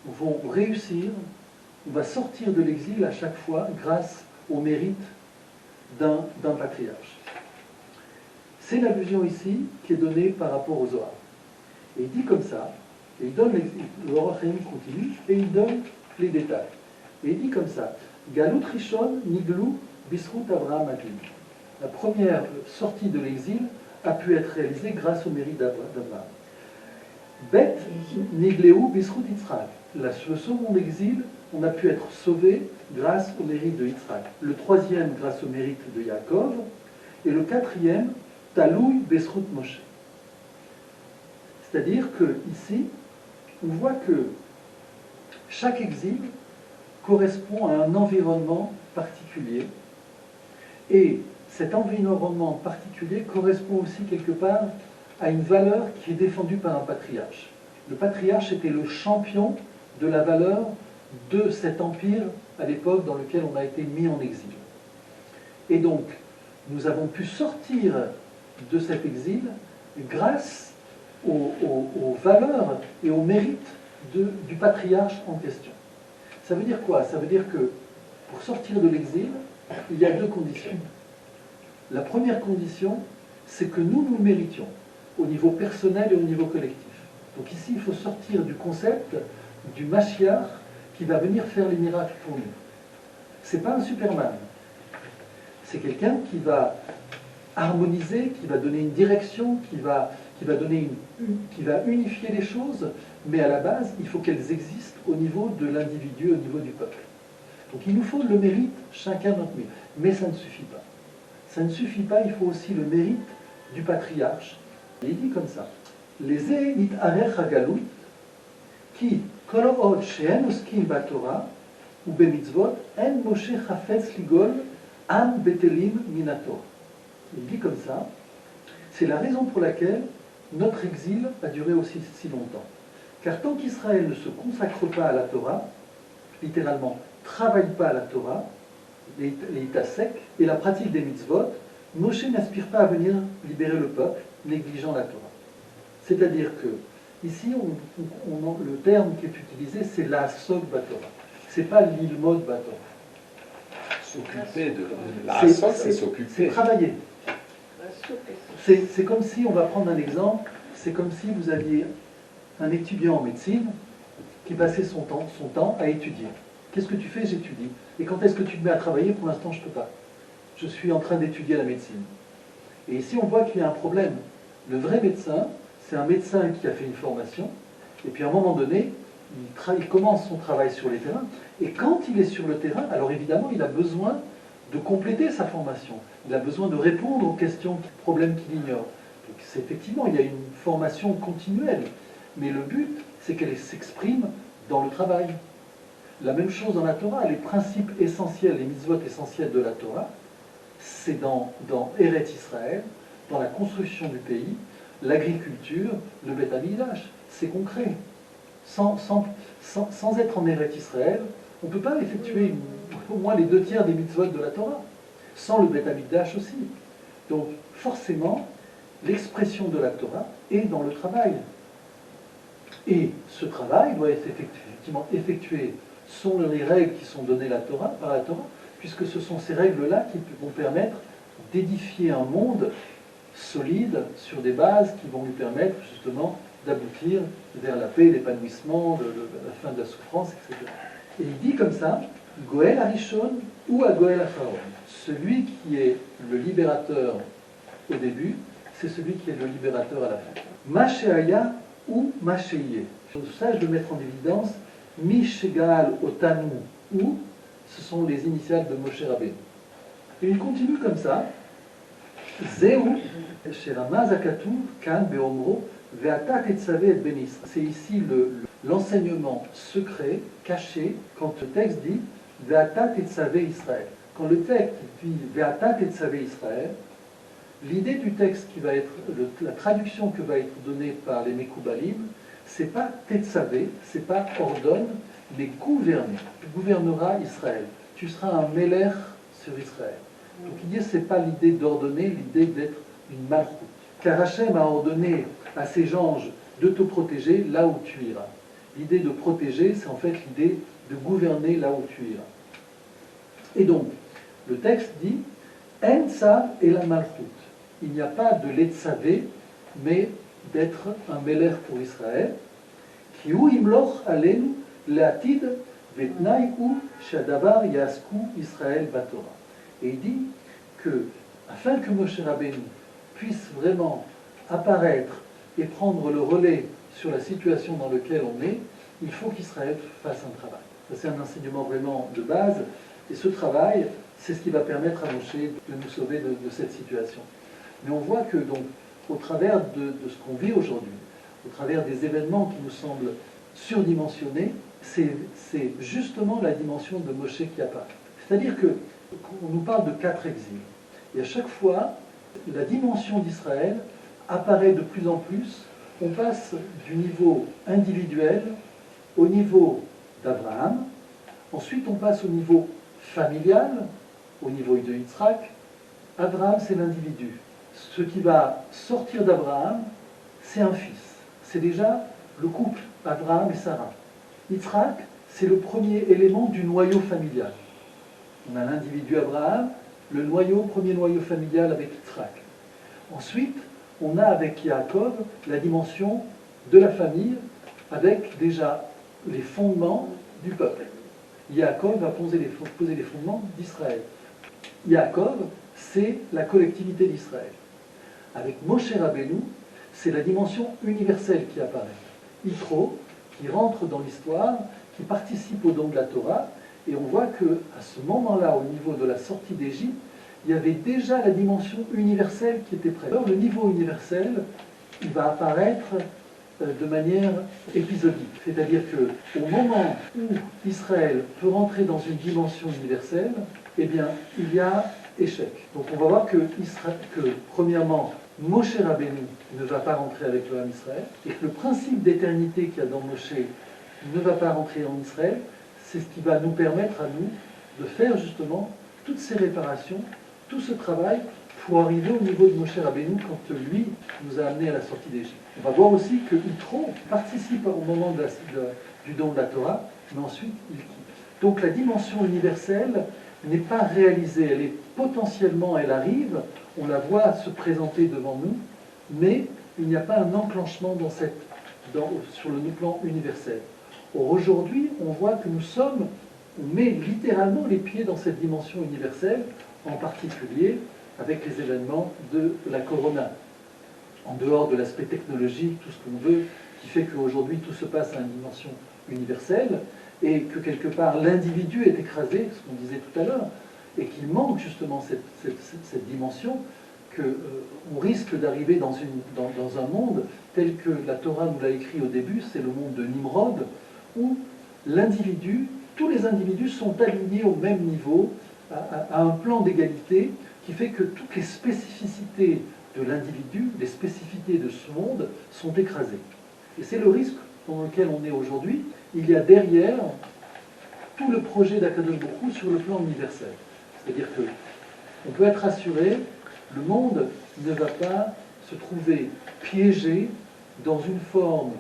vont réussir, on va sortir de l'exil à chaque fois grâce au mérite d'un patriarche. C'est l'allusion ici qui est donnée par rapport au Zohar. Et il dit comme ça, et il donne le Orach Chaim continue, et il donne les détails. Et il dit comme ça, Galut Rishon Niglu Bisrut Avraham Avinu. La première sortie de l'exil a pu être réalisée grâce au mérite d'Abraham. Bet Nigleu Bisrut Yitzhak. Le second exil, on a pu être sauvé grâce au mérite de Yitzhak. Le troisième, grâce au mérite de Yaakov. Et le quatrième, Talouy Besrut Moshe. C'est-à-dire que ici, on voit que chaque exil correspond à un environnement particulier. Et cet environnement particulier correspond aussi quelque part à une valeur qui est défendue par un patriarche. Le patriarche était le champion de la valeur de cet empire à l'époque dans lequel on a été mis en exil. Et donc, nous avons pu sortir de cet exil grâce aux valeurs et aux mérites du patriarche en question. Ça veut dire quoi? Ça veut dire que pour sortir de l'exil, il y a 2 conditions. La première condition, c'est que nous le méritions, au niveau personnel et au niveau collectif. Donc ici, il faut sortir du concept du Mashiach qui va venir faire les miracles pour nous. Ce n'est pas un Superman. C'est quelqu'un qui va harmoniser, qui va donner une direction, qui va unifier les choses, mais à la base, il faut qu'elles existent au niveau de l'individu, au niveau du peuple. Donc il nous faut le mérite, chacun notre mérite. Mais ça ne suffit pas. Ça ne suffit pas, il faut aussi le mérite du patriarche. Et il dit comme ça, les E'it Arech Hagalut, qui, Kol Od She'en Oskim Batorah, ou Bemitzvot, En Moshe Chafetz Ligol, Am Betelim Minator. Il dit comme ça, c'est la raison pour laquelle notre exil a duré aussi si longtemps. Car tant qu'Israël ne se consacre pas à la Torah, littéralement, travaille pas à la Torah, les itasek, et la pratique des mitzvot, Moshe n'aspire pas à venir libérer le peuple, négligeant la Torah. C'est-à-dire que Ici, le terme qui est utilisé, c'est la Sog Batora. Ce n'est pas l'Ilmod Batora. S'occuper de la SOC, c'est C'est s'occuper. travailler. La soupe est C'est comme si, on va prendre un exemple, c'est comme si vous aviez un étudiant en médecine qui passait son temps à étudier. Qu'est-ce que tu fais? J'étudie. Et quand est-ce que tu te mets à travailler? Pour l'instant, je ne peux pas. Je suis en train d'étudier la médecine. Et ici, on voit qu'il y a un problème. Le vrai médecin, c'est un médecin qui a fait une formation, et puis à un moment donné, il commence son travail sur les terrains, et quand il est sur le terrain, alors évidemment, il a besoin de compléter sa formation. Il a besoin de répondre aux questions, aux problèmes qu'il ignore. Donc effectivement, il y a une formation continuelle, mais le but, c'est qu'elle s'exprime dans le travail. La même chose dans la Torah, les principes essentiels, les mitzvot essentiels de la Torah, c'est dans Eretz Israël, dans la construction du pays, l'agriculture, le Beth Amikdash. C'est concret. Sans être en Eretz Israël, on ne peut pas effectuer au moins les 2/3 des mitzvot de la Torah. Sans le Beth Amikdash aussi. Donc forcément, l'expression de la Torah est dans le travail. Et ce travail doit être effectivement effectué selon les règles qui sont données par la Torah, puisque ce sont ces règles-là qui vont permettre d'édifier un monde solide sur des bases qui vont lui permettre justement d'aboutir vers la paix, l'épanouissement, la fin de la souffrance, etc. Et il dit comme ça, Goël Arishon ou à Goël Acharon. Celui qui est le libérateur au début, c'est celui qui est le libérateur à la fin. Mashéaya ou Mashéié. Ça, je veux mettre en évidence Mishégal Otanu ou, ce sont les initiales de Moshe Rabbeinu. Et il continue comme ça. Zéu, Sheramaz Akatuv, Kan Beomro, Veata Tetzave et Ben Israël. C'est ici l'enseignement secret, caché, quand le texte dit Veata Tetzave Israël. Quand le texte dit Veata Tetzave Israël, l'idée du texte qui va être, la traduction que va être donnée par les Mekoubalim, c'est pas Tetzavé, c'est pas ordonne, mais gouverner. Tu gouverneras Israël. Tu seras un Meler sur Israël. Donc il dit, c'est pas l'idée d'ordonner, l'idée d'être une malchoute. Car Hachem a ordonné à ses anges de te protéger là où tu iras. L'idée de protéger, c'est en fait l'idée de gouverner là où tu iras. Et donc, le texte dit, En tzav et la malchoute. Il n'y a pas de l'etzavé, mais d'être un Meler pour Israël. Ki hu imloch alenu le'atid vetnai hu shadavar yasku Israël batora. Et il dit que, afin que Moshe Rabbeinu puisse vraiment apparaître et prendre le relais sur la situation dans laquelle on est, il faut qu'Israël fasse un travail. Ça, c'est un enseignement vraiment de base, et ce travail, c'est ce qui va permettre à Moshe de nous sauver de cette situation. Mais on voit que, donc, au travers de ce qu'on vit aujourd'hui, au travers des événements qui nous semblent surdimensionnés, c'est justement la dimension de Moshe qui apparaît. C'est-à-dire qu'on nous parle de 4 exils. Et à chaque fois, la dimension d'Israël apparaît de plus en plus. On passe du niveau individuel au niveau d'Abraham. Ensuite, on passe au niveau familial, au niveau de Yitzhak. Abraham, c'est l'individu. Ce qui va sortir d'Abraham, c'est un fils. C'est déjà le couple Abraham et Sarah. Yitzhak, c'est le premier élément du noyau familial. On a l'individu Abraham, le premier noyau familial avec Yitzhak. Ensuite, on a avec Yaakov la dimension de la famille, avec déjà les fondements du peuple. Yaakov va poser les fondements d'Israël. Yaakov, c'est la collectivité d'Israël. Avec Moshe Rabbeinu, c'est la dimension universelle qui apparaît. Yitro, qui rentre dans l'histoire, qui participe au don de la Torah, et on voit qu'à ce moment-là, au niveau de la sortie d'Égypte, il y avait déjà la dimension universelle qui était prête. Alors le niveau universel, il va apparaître de manière épisodique. C'est-à-dire qu'au moment où Israël peut rentrer dans une dimension universelle, eh bien, il y a échec. Donc on va voir que premièrement, Moshe Rabbeinu ne va pas rentrer avec le Ham Israël, et que le principe d'éternité qu'il y a dans Moshe ne va pas rentrer en Israël. C'est ce qui va nous permettre à nous de faire justement toutes ces réparations, tout ce travail pour arriver au niveau de Moshe Rabbeinu quand lui nous a amenés à la sortie d'Égypte. On va voir aussi que Yitro participe au moment du don de la Torah, mais ensuite il quitte. Donc la dimension universelle n'est pas réalisée, elle est potentiellement, elle arrive, on la voit se présenter devant nous, mais il n'y a pas un enclenchement sur le plan universel. Or aujourd'hui, on voit que on met littéralement les pieds dans cette dimension universelle, en particulier avec les événements de la Corona. En dehors de l'aspect technologique, tout ce qu'on veut, qui fait qu'aujourd'hui tout se passe à une dimension universelle, et que quelque part l'individu est écrasé, ce qu'on disait tout à l'heure, et qu'il manque justement cette dimension, qu'on risque d'arriver dans un monde tel que la Torah nous l'a écrit au début, c'est le monde de Nimrod, où tous les individus sont alignés au même niveau, à un plan d'égalité, qui fait que toutes les spécificités de l'individu, les spécificités de ce monde, sont écrasées. Et c'est le risque dans lequel on est aujourd'hui. Il y a derrière tout le projet d'Akadosh Baruch Hu sur le plan universel. C'est-à-dire qu'on peut être assuré, le monde ne va pas se trouver piégé dans une forme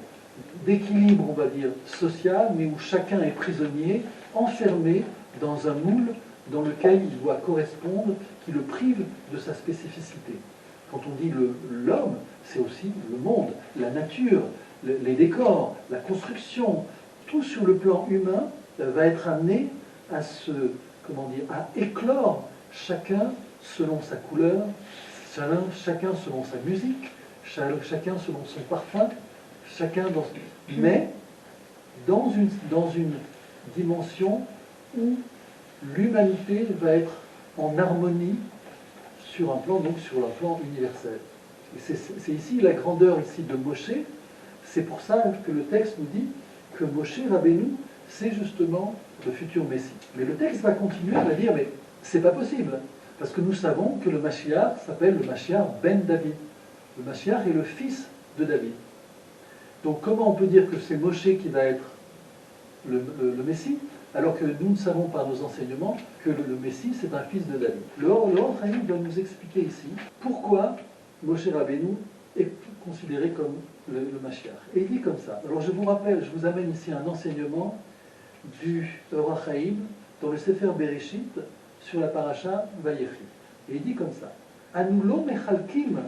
d'équilibre, on va dire, social, mais où chacun est prisonnier, enfermé dans un moule dans lequel il doit correspondre, qui le prive de sa spécificité. Quand on dit l'homme, c'est aussi le monde, la nature, les décors, la construction, tout sur le plan humain va être amené à à éclore, chacun selon sa couleur, chacun selon sa musique, chacun selon son parfum, mais dans une dimension où l'humanité va être en harmonie sur un plan universel. Et c'est ici la grandeur de Moshe. C'est pour ça que le texte nous dit que Moshe Rabbeinu, c'est justement le futur Messie. Mais le texte va continuer à dire, mais c'est pas possible, parce que nous savons que le Mashiach s'appelle le Mashiach ben David. Le Mashiach est le fils de David. Donc comment on peut dire que c'est Moshe qui va être le Messie, alors que nous ne savons par nos enseignements que le Messie, c'est un fils de David. Le Or Chaim va nous expliquer ici pourquoi Moshe Rabbeinu est considéré comme le Mashiach. Et il dit comme ça. Alors je vous rappelle, je vous amène ici un enseignement du Or Chaim dans le Sefer Bereshit sur la paracha Vayechi. Et il dit comme ça. Anulo mechalkim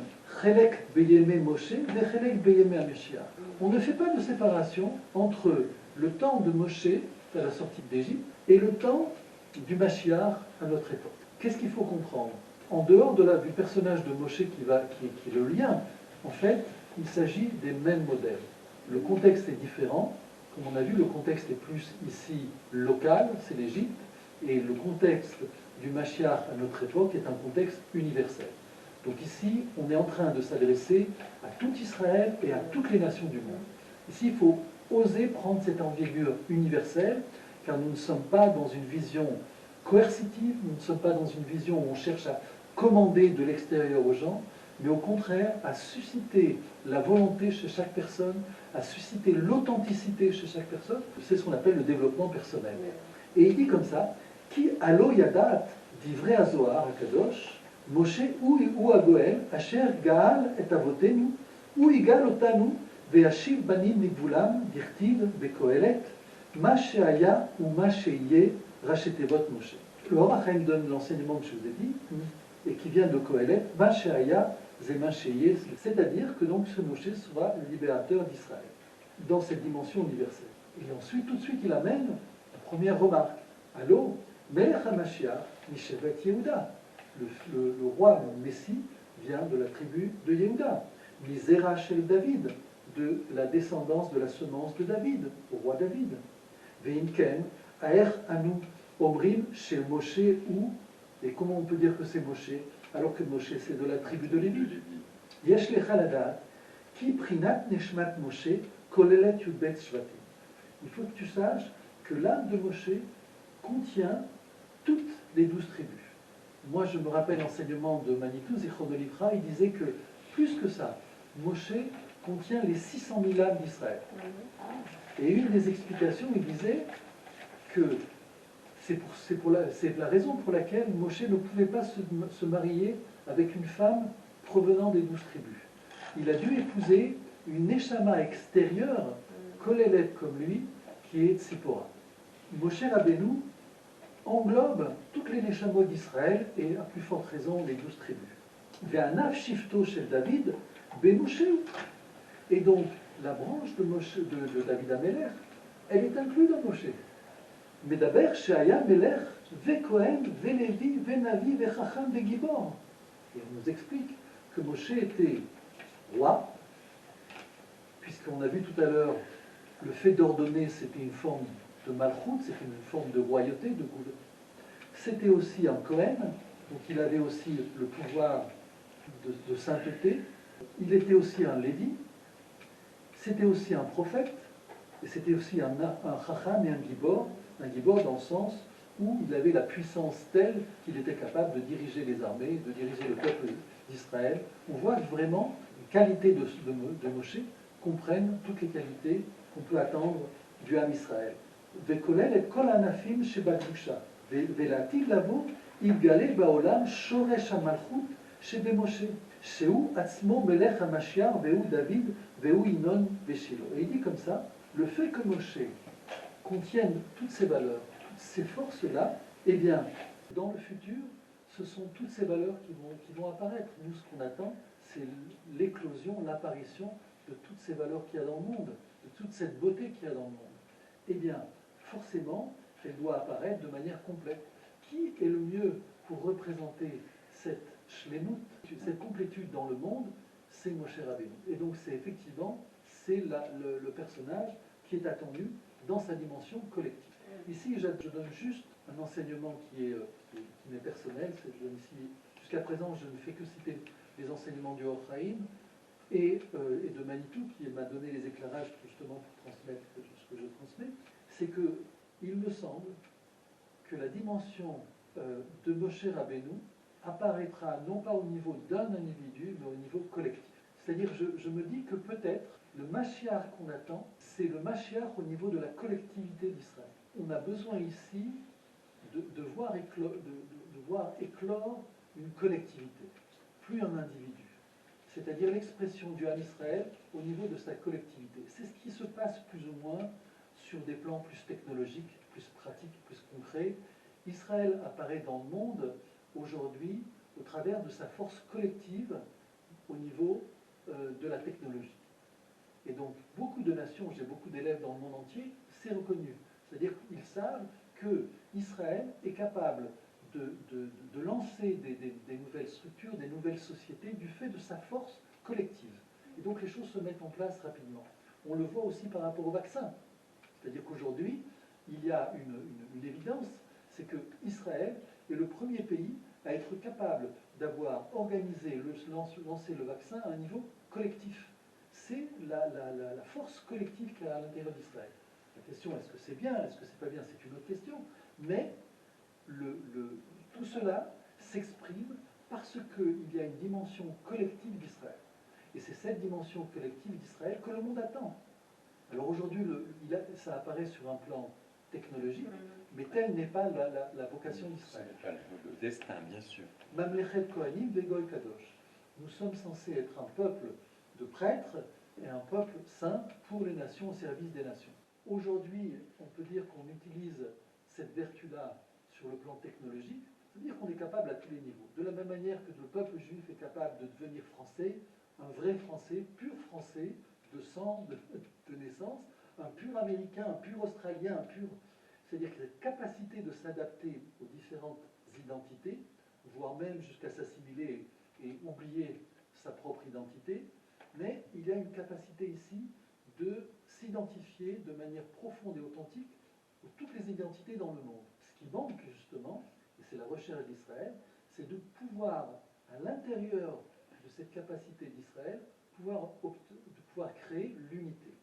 chelek beyeme Moshe vechelek beyeme HaMashiach. On ne fait pas de séparation entre le temps de Moshe à la sortie d'Égypte et le temps du Mashiach à notre époque. Qu'est-ce qu'il faut comprendre? En dehors du personnage de Moshe qui est le lien, en fait, il s'agit des mêmes modèles. Le contexte est différent. Comme on a vu, le contexte est plus ici local, c'est l'Égypte, et le contexte du Mashiach à notre époque est un contexte universel. Donc ici, on est en train de s'adresser à tout Israël et à toutes les nations du monde. Ici, il faut oser prendre cette envergure universelle, car nous ne sommes pas dans une vision coercitive, nous ne sommes pas dans une vision où on cherche à commander de l'extérieur aux gens, mais au contraire à susciter la volonté chez chaque personne, à susciter l'authenticité chez chaque personne. C'est ce qu'on appelle le développement personnel. Et il dit comme ça, Ki alo yadat divrei hazohar hakadosh, Moshe ou Agoel, asher gaal et avotenu, ou igal otanu, ve'ashiv banim migvulam, dirtiv bekohelet, ma she'aya ou ma she'ye, rachetevot Moshe. Le Or Chaim donne l'enseignement que je vous ai dit, et qui vient de Kohelet, ma she'aya, zema she'ye, c'est-à-dire que donc ce Moshe sera le libérateur d'Israël, dans cette dimension universelle. Et ensuite, tout de suite, il amène la première remarque. Allô, Melech HaMashiach, Mishevet Yehuda. Le roi, le Messie, vient de la tribu de Yehuda. Misera Shel David, de la descendance de la semence de David, au roi David. Ve'imken, Aer Anu Omrim Shel Moshe ou, et comment on peut dire que c'est Moshe, alors que Moshe c'est de la tribu de Lévi. Yesh lecha ladat, ki prinat neshmat Moshe, kolelet yudbet shvatim. Il faut que tu saches que l'âme de Moshe contient toutes les 12 tribus. Moi, je me rappelle l'enseignement de Manitou, Zichron de Livra, il disait que, plus que ça, Moshe contient les 600 000 âmes d'Israël. Et une des explications, il disait que c'est la raison pour laquelle Moshe ne pouvait pas se marier avec une femme provenant des 12 tribus. Il a dû épouser une Neshama extérieure, Koleleth comme lui, qui est Tzipora. Moshe Rabbeinu englobe toutes les Neshamot d'Israël et à plus forte raison les 12 tribus. Ve'anav shifto shel David beMoshe. Et donc la branche de David Amelech, elle est inclue dans Moshe. Medaber she'aya melech ve'kohen ve'levi ve'navi ve'chacham ve'gibor. Et on nous explique que Moshe était roi, puisqu'on a vu tout à l'heure, le fait d'ordonner, c'était une forme de malchoute, c'était une forme de royauté, de gouvernement. C'était aussi un Kohen, donc il avait aussi le pouvoir de sainteté. Il était aussi un Lévi, c'était aussi un prophète, et c'était aussi un Chacham et un Gibor dans le sens où il avait la puissance telle qu'il était capable de diriger les armées, de diriger le peuple d'Israël. On voit que vraiment les qualités de Moshe comprennent toutes les qualités qu'on peut attendre du Ham Israël. Vekolel et kol anafim shebadusha, velativ lavo ilgale baolam shoresh hamalchut shebemoshe, sheu atzmo melech hamashiach veu David veu Inon veshilo. Et il dit comme ça, le fait que Moshe contienne toutes ces valeurs, toutes ces forces-là, eh bien, dans le futur, ce sont toutes ces valeurs qui vont apparaître. Nous, ce qu'on attend, c'est l'éclosion, l'apparition de toutes ces valeurs qu'il y a dans le monde, de toute cette beauté qu'il y a dans le monde. Eh bien, forcément, elle doit apparaître de manière complète. Qui est le mieux pour représenter cette shlemut, cette complétude dans le monde? C'est Moshe Rabbeinu. Et donc, c'est effectivement, le personnage qui est attendu dans sa dimension collective. Ici, je donne juste un enseignement qui m'est personnel. Jusqu'à présent, je ne fais que citer les enseignements du Or Chaim et de Manitou, qui m'a donné les éclairages justement pour transmettre ce que je transmets. C'est que il me semble que la dimension de Moshe Rabbeinu apparaîtra non pas au niveau d'un individu, mais au niveau collectif. C'est-à-dire, je me dis que peut-être le Mashiach qu'on attend, c'est le Mashiach au niveau de la collectivité d'Israël. On a besoin ici de voir éclore une collectivité, plus un individu. C'est-à-dire l'expression du Ham Israël au niveau de sa collectivité. C'est ce qui se passe plus ou moins sur des plans plus technologiques, plus pratiques, plus concrets. Israël apparaît dans le monde aujourd'hui au travers de sa force collective au niveau de la technologie. Et donc, beaucoup de nations, j'ai beaucoup d'élèves dans le monde entier, c'est reconnu. C'est-à-dire qu'ils savent que Israël est capable de lancer des nouvelles structures, des nouvelles sociétés du fait de sa force collective. Et donc, les choses se mettent en place rapidement. On le voit aussi par rapport au vaccin. C'est-à-dire qu'aujourd'hui, il y a une évidence, c'est que Israël est le premier pays à être capable d'avoir organisé, lancé le vaccin à un niveau collectif. C'est la force collective qu'il y a à l'intérieur d'Israël. La question, est-ce que c'est bien, est-ce que c'est pas bien, c'est une autre question. Mais tout cela s'exprime parce qu'il y a une dimension collective d'Israël. Et c'est cette dimension collective d'Israël que le monde attend. Alors aujourd'hui, ça apparaît sur un plan technologique, mais telle n'est pas la vocation d'Israël. Ce n'est pas le destin, bien sûr. Mamlechet Kohanim Vegoy Kadosh. Nous sommes censés être un peuple de prêtres et un peuple saint pour les nations, au service des nations. Aujourd'hui, on peut dire qu'on utilise cette vertu-là sur le plan technologique, c'est-à-dire qu'on est capable à tous les niveaux. De la même manière que le peuple juif est capable de devenir français, un vrai français, pur français, de sang, de naissance, un pur américain, un pur australien, un pur... C'est-à-dire que cette capacité de s'adapter aux différentes identités, voire même jusqu'à s'assimiler et oublier sa propre identité, mais il y a une capacité ici de s'identifier de manière profonde et authentique aux toutes les identités dans le monde. Ce qui manque justement, et c'est la recherche d'Israël, c'est de pouvoir, à l'intérieur de cette capacité d'Israël, de pouvoir créer l'unité.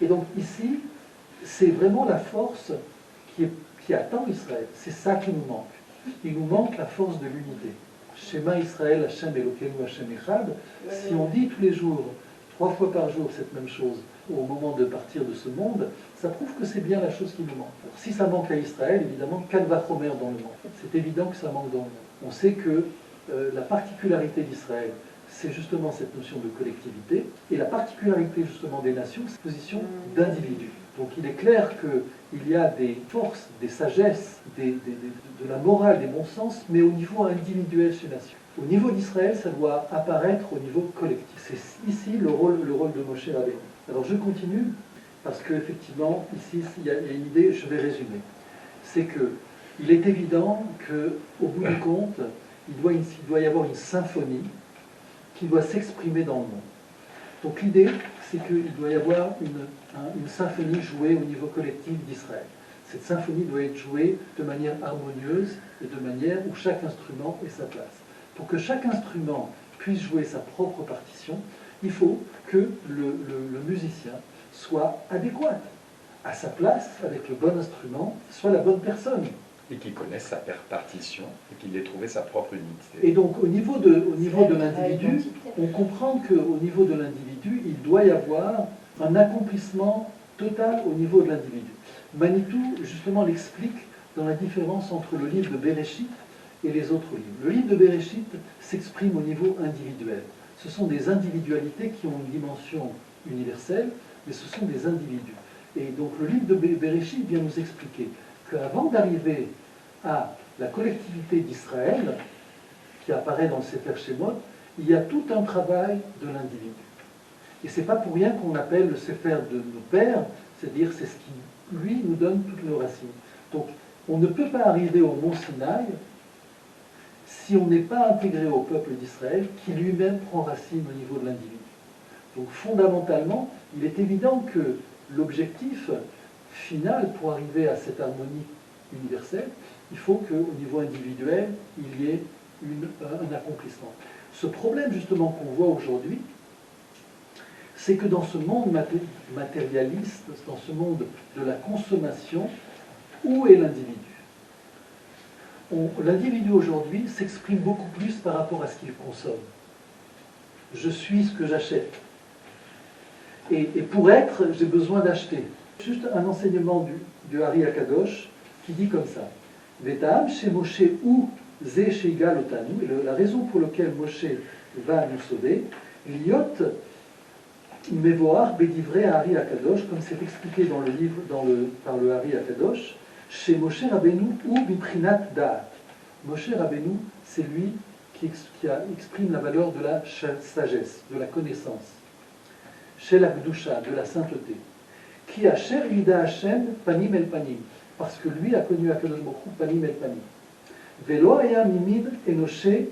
Et donc ici, c'est vraiment la force qui attend Israël. C'est ça qui nous manque. Il nous manque la force de l'unité. Shema Israël, Hashem Elokeinu, Hashem Echad. Si on dit tous les jours, 3 fois par jour, cette même chose, au moment de partir de ce monde, ça prouve que c'est bien la chose qui nous manque. Alors, si ça manque à Israël, évidemment, Kal Vachomer dans le monde. C'est évident que ça manque dans le monde. On sait que la particularité d'Israël, c'est justement cette notion de collectivité, et la particularité justement des nations, c'est cette position d'individu. Donc il est clair qu'il y a des forces, des sagesses, de la morale, des bons sens, mais au niveau individuel chez les nations. Au niveau d'Israël, ça doit apparaître au niveau collectif. C'est ici le rôle de Moshe Rabbeinu. Alors je continue, parce qu'effectivement, ici, il y a une idée, je vais résumer. C'est qu'il est évident qu'au bout du compte, il doit y avoir une symphonie qui doit s'exprimer dans le monde. Donc l'idée, c'est qu'il doit y avoir une symphonie jouée au niveau collectif d'Israël. Cette symphonie doit être jouée de manière harmonieuse et de manière où chaque instrument ait sa place. Pour que chaque instrument puisse jouer sa propre partition, il faut que le musicien soit adéquat à sa place, avec le bon instrument, soit la bonne personne. Et qu'il connaisse sa partition et qu'il ait trouvé sa propre unité. Et donc au niveau de l'individu, on comprend qu'au niveau de l'individu, il doit y avoir un accomplissement total au niveau de l'individu. Manitou, justement, l'explique dans la différence entre le livre de Bereshit et les autres livres. Le livre de Bereshit s'exprime au niveau individuel. Ce sont des individualités qui ont une dimension universelle, mais ce sont des individus. Et donc le livre de Bereshit vient nous expliquer qu'avant d'arriver à la collectivité d'Israël, qui apparaît dans le Sefer Shemot, il y a tout un travail de l'individu. Et ce n'est pas pour rien qu'on appelle le Sefer de nos pères, c'est-à-dire c'est ce qui, lui, nous donne toutes nos racines. Donc, on ne peut pas arriver au mont Sinaï si on n'est pas intégré au peuple d'Israël, qui lui-même prend racine au niveau de l'individu. Donc, fondamentalement, il est évident que l'objectif final pour arriver à cette harmonie universelle, il faut qu'au niveau individuel, il y ait un accomplissement. Ce problème justement qu'on voit aujourd'hui, c'est que dans ce monde matérialiste, dans ce monde de la consommation, où est l'individu? L'individu aujourd'hui s'exprime beaucoup plus par rapport à ce qu'il consomme. Je suis ce que j'achète. Et pour être, j'ai besoin d'acheter. Juste un enseignement du Hari Akadosh qui dit comme ça. Vetam chez Moshe ou Zé Sheigal Otanu, et la raison pour laquelle Moshe va nous sauver, Liot Mevoar Bedivrei Hari Akadosh, comme c'est expliqué dans le livre, par le Hari Akadosh, chez Moshe Rabbeinu ou Biprinat Da'at. Moshe Rabbeinu, c'est lui qui exprime la valeur de la sagesse, de la connaissance. Chez la Gdusha, de la sainteté. Qui a cher Yida Hashem Panim El Panim, parce que lui a connu Akadosh Baruch Hu Panim El Panim. Velo Aya Mimid Enoshe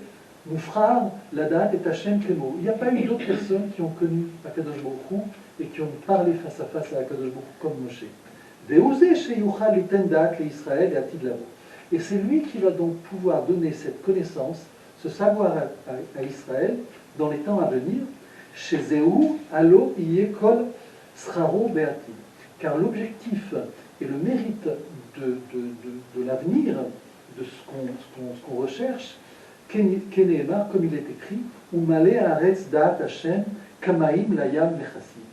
Mufrar Ladat et Hashem Kemo. Il n'y a pas eu d'autres personnes qui ont connu Akadosh Baruch Hu et qui ont parlé face à face à Akadosh Baruch Hu comme Moshe. Veoze Sheyuchal Liten Da'at le Israël et Atid Lavo. Et c'est lui qui va donc pouvoir donner cette connaissance, ce savoir à Israël dans les temps à venir. Chez Zéhou, Allo, Yekol, Sraro, Beati. Car l'objectif et le mérite de l'avenir, de ce qu'on recherche, Keneemar, comme il est écrit, ou Malé Haaretz Da'at Hashem, Kamaim Layam Mechassim.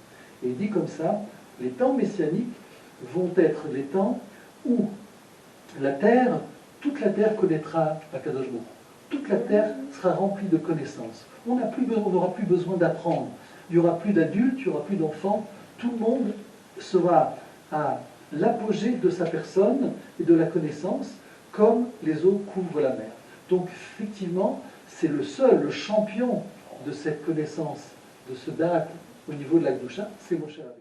Et il dit comme ça, les temps messianiques vont être les temps où la terre, toute la terre connaîtra Akadosh Baruch Hu. Toute la terre sera remplie de connaissances. On n'aura plus besoin d'apprendre. Il n'y aura plus d'adultes, il n'y aura plus d'enfants. Tout le monde sera à l'apogée de sa personne et de la connaissance, comme les eaux couvrent la mer. Donc, effectivement, c'est le champion de cette connaissance, de ce da'at au niveau de la Gdusha, c'est Moshe Rabbeinu.